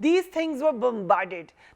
these things were bombarded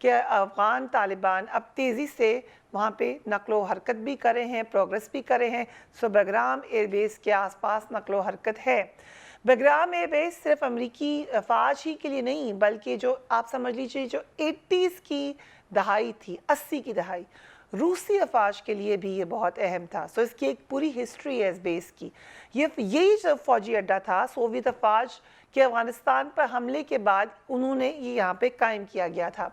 کہ افغان طالبان اب تیزی سے وہاں پہ نقل و حرکت بھی کر رہے ہیں، پروگریس بھی کر رہے ہیں. سو بگرام ایئر بیس کے آس پاس نقل و حرکت ہے. بگرام ایئر بیس صرف امریکی افواج ہی کے لیے نہیں بلکہ جو آپ سمجھ لیجیے جو 80s کی دہائی تھی، 80 کی دہائی، روسی افواج کے لیے بھی یہ بہت اہم تھا. سو اس کی ایک پوری ہسٹری ہے اس بیس کی. یہی جو فوجی اڈہ تھا سوویت افواج کے افغانستان پر حملے کے بعد انہوں نے یہ یہاں پہ قائم کیا گیا تھا.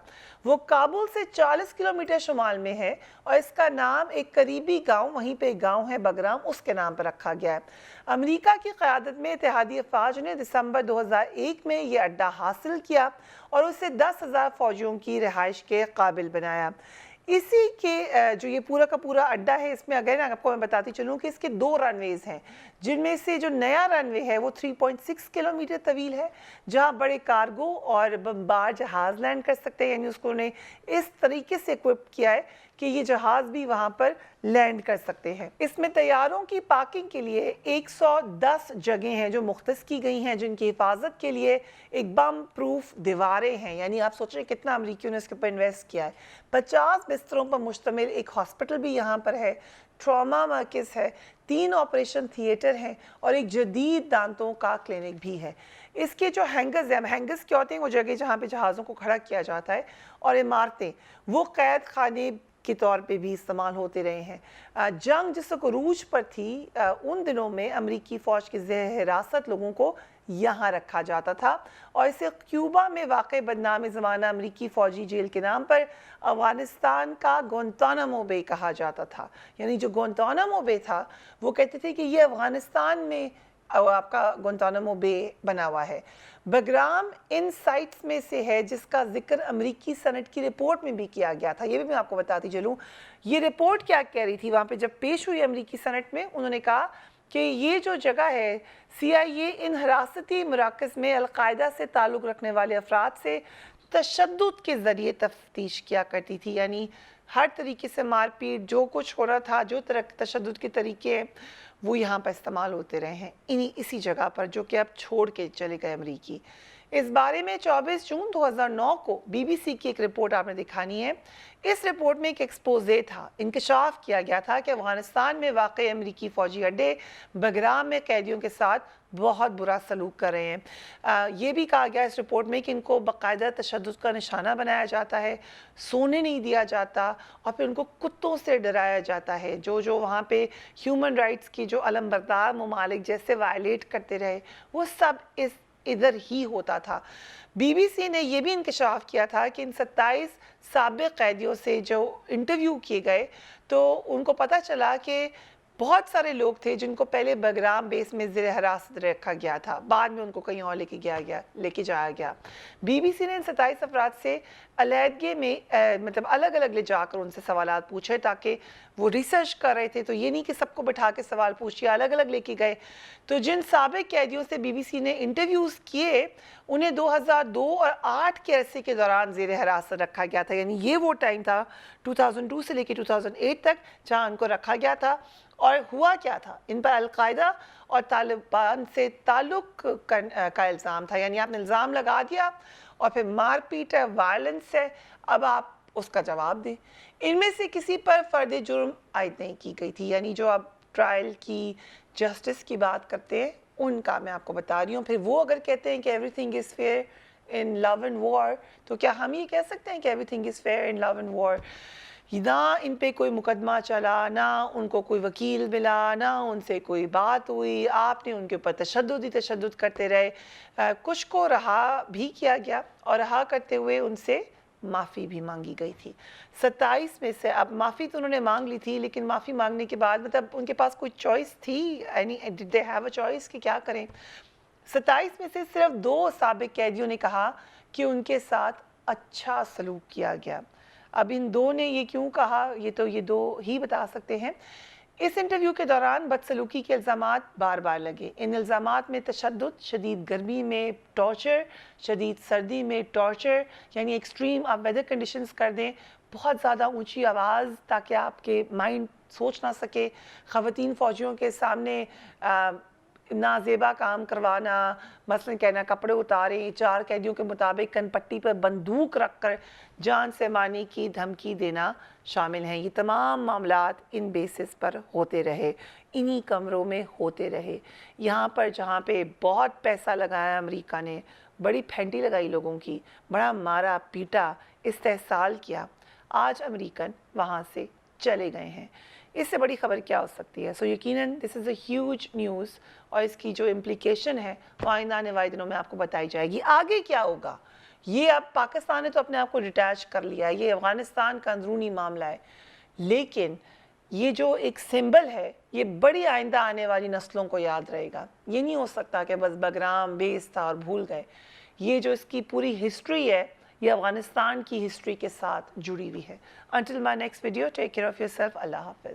وہ کابل سے 40 کلومیٹر شمال میں ہے اور اس کا نام ایک قریبی گاؤں، وہیں پہ ایک گاؤں ہے بگرام، اس کے نام پر رکھا گیا ہے. امریکہ کی قیادت میں اتحادی افواج نے دسمبر 2001 میں یہ اڈہ حاصل کیا اور اسے 10,000 فوجیوں کی رہائش کے قابل بنایا. اسی کے جو یہ پورا کا پورا اڈہ ہے، اس میں اگر آپ کو میں بتاتی چلوں کہ اس کے 2 رن ویز ہیں، جن میں سے جو نیا رن وے ہے وہ 3.6 کلومیٹر طویل ہے، جہاں بڑے کارگو اور بمبار جہاز لینڈ کر سکتے ہیں. یعنی اس کو نے اس طریقے سے اکوپ کیا ہے کہ یہ جہاز بھی وہاں پر لینڈ کر سکتے ہیں. اس میں طیاروں کی پارکنگ کے لیے 110 جگہیں ہیں جو مختص کی گئی ہیں، جن کی حفاظت کے لیے ایک بم پروف دیواریں ہیں. یعنی آپ سوچ رہے ہیں کتنا امریکیوں نے اس کے اوپر انویسٹ کیا ہے. 50 بستروں پر مشتمل ایک ہاسپٹل بھی یہاں پر ہے، ٹراما مرکز ہے، 3 آپریشن تھیٹر ہیں اور ایک جدید دانتوں کا کلینک بھی ہے. اس کے جو ہینگرز ہیں، ہینگرز کیا ہوتے ہیں؟ وہ جگہ جہاں پہ جہازوں کو کھڑا کیا جاتا ہے، اور عمارتیں وہ قید خانے کے طور پہ بھی استعمال ہوتے رہے ہیں. جنگ جس کو عروج پر تھی ان دنوں میں امریکی فوج کے زیر حراست لوگوں کو یہاں رکھا جاتا تھا اور اسے کیوبا میں واقع بدنام زمانہ امریکی فوجی جیل کے نام پر افغانستان کا گوانتانامو بے کہا جاتا تھا. یعنی جو گوانتانامو بے تھا وہ کہتے تھے کہ یہ افغانستان میں آپ کا گوانتانامو بے بنا ہوا ہے. بگرام ان سائٹس میں سے ہے جس کا ذکر امریکی سینٹ کی رپورٹ میں بھی کیا گیا تھا. یہ بھی میں آپ کو بتاتی چلوں یہ رپورٹ کیا کہہ رہی تھی وہاں پہ جب پیش ہوئی امریکی سینٹ میں. انہوں نے کہا کہ یہ جو جگہ ہے CIA ان حراستی مراکز میں القاعدہ سے تعلق رکھنے والے افراد سے تشدد کے ذریعے تفتیش کیا کرتی تھی. یعنی ہر طریقے سے مار پیٹ جو کچھ ہو رہا تھا، جو تشدد کے طریقے ہیں وہ یہاں پر استعمال ہوتے رہے ہیں اسی جگہ پر، جو کہ اب چھوڑ کے چلے گئے امریکی. اس بارے میں 24 جون 2009 کو BBC کی ایک رپورٹ آپ نے دکھانی ہے. اس رپورٹ میں ایک ایکسپوزے تھا، انکشاف کیا گیا تھا کہ افغانستان میں واقع امریکی فوجی اڈے بگرام میں قیدیوں کے ساتھ بہت برا سلوک کر رہے ہیں. یہ بھی کہا گیا اس رپورٹ میں کہ ان کو باقاعدہ تشدد کا نشانہ بنایا جاتا ہے، سونے نہیں دیا جاتا اور پھر ان کو کتوں سے ڈرایا جاتا ہے. جو وہاں پہ ہیومن رائٹس کی جو علم بردار ممالک جیسے وائلیٹ کرتے رہے وہ سب ادھر ہی ہوتا تھا. BBC نے یہ بھی انکشاف کیا تھا کہ ان 27 سابق قیدیوں سے جو انٹرویو کیے گئے تو ان کو پتہ چلا کہ بہت سارے لوگ تھے جن کو پہلے بگرام بیس میں زیر حراست رکھا گیا تھا، بعد میں ان کو کہیں اور لے کے جایا گیا. BBC نے ان 27 افراد سے علیحدگی میں مطلب الگ الگ لے جا کر ان سے سوالات پوچھے تاکہ وہ ریسرچ کر رہے تھے. تو یہ نہیں کہ سب کو بٹھا کے سوال پوچھئے، الگ الگ لے کے گئے. تو جن سابق قیدیوں سے BBC نے انٹرویوز کیے انہیں 2002 اور 2008 کے عرصے کے دوران زیر حراست رکھا گیا تھا. یعنی یہ وہ ٹائم تھا 2002 سے لے کے 2008 تک جہاں ان کو رکھا گیا تھا. اور ہوا کیا تھا؟ ان پر القاعدہ اور طالبان سے تعلق کا الزام تھا. یعنی آپ نے الزام لگا دیا اور پھر مار پیٹ ہے، وائلنس ہے، اب آپ اس کا جواب دیں. ان میں سے کسی پر فرد جرم عائد نہیں کی گئی تھی. یعنی جو اب ٹرائل کی جسٹس کی بات کرتے ہیں ان کا میں آپ کو بتا رہی ہوں. پھر وہ اگر کہتے ہیں کہ everything is fair in love and war, تو کیا ہم یہ کہہ سکتے ہیں کہ everything is fair in love and war? نہ ان پہ کوئی مقدمہ چلا، نہ ان کو کوئی وکیل ملا، نہ ان سے کوئی بات ہوئی. آپ نے ان کے اوپر تشدد کرتے رہے. کچھ کو رہا بھی کیا گیا اور رہا کرتے ہوئے ان سے معافی بھی مانگی گئی تھی. 27 میں سے اب معافی تو انہوں نے مانگ لی تھی، لیکن معافی مانگنے کے بعد مطلب ان کے پاس کوئی چوائس تھی؟ یعنی ڈڈ دے ہیو اے چوائس کہ کیا کریں؟ 27 میں سے صرف 2 سابق قیدیوں نے کہا کہ ان کے ساتھ اچھا سلوک کیا گیا. اب ان 2 نے یہ کیوں کہا یہ تو یہ 2 ہی بتا سکتے ہیں. اس انٹرویو کے دوران بدسلوکی کے الزامات بار بار لگے. ان الزامات میں تشدد، شدید گرمی میں ٹارچر، شدید سردی میں ٹارچر، یعنی ایکسٹریم آپ ویدر کنڈیشنز کر دیں، بہت زیادہ اونچی آواز تاکہ آپ کے مائنڈ سوچ نہ سکے، خواتین فوجیوں کے سامنے نازیبا کام کروانا، مثلا کہنا کپڑے اتاریں، 4 قیدیوں کے مطابق کن پٹی پر بندوق رکھ کر جان سے مارنے کی دھمکی دینا شامل ہیں۔ یہ تمام معاملات ان بیسس پر ہوتے رہے، انہی کمروں میں ہوتے رہے۔ یہاں پر جہاں پہ بہت پیسہ لگایا امریکہ نے، بڑی پھینٹی لگائی لوگوں کی، بڑا مارا پیٹا، استحصال کیا، آج امریکن وہاں سے چلے گئے ہیں۔ اس سے بڑی خبر کیا ہو سکتی ہے؟ سو یقیناً دس از اے ہیوج نیوز، اور اس کی جو امپلیکیشن ہے وہ آئندہ آنے والے دنوں میں آپ کو بتائی جائے گی۔ آگے کیا ہوگا؟ یہ اب پاکستان نے تو اپنے آپ کو ڈیٹیچ کر لیا ہے، یہ افغانستان کا اندرونی معاملہ ہے، لیکن یہ جو ایک سمبل ہے یہ بڑی آئندہ آنے والی نسلوں کو یاد رہے گا۔ یہ نہیں ہو سکتا کہ بس بگرام بیس تھا اور بھول گئے۔ یہ جو اس کی پوری ہسٹری ہے یہ افغانستان کی ہسٹری کے ساتھ جڑی ہوئی ہے۔ Until my next video, take care of yourself. اللہ حافظ۔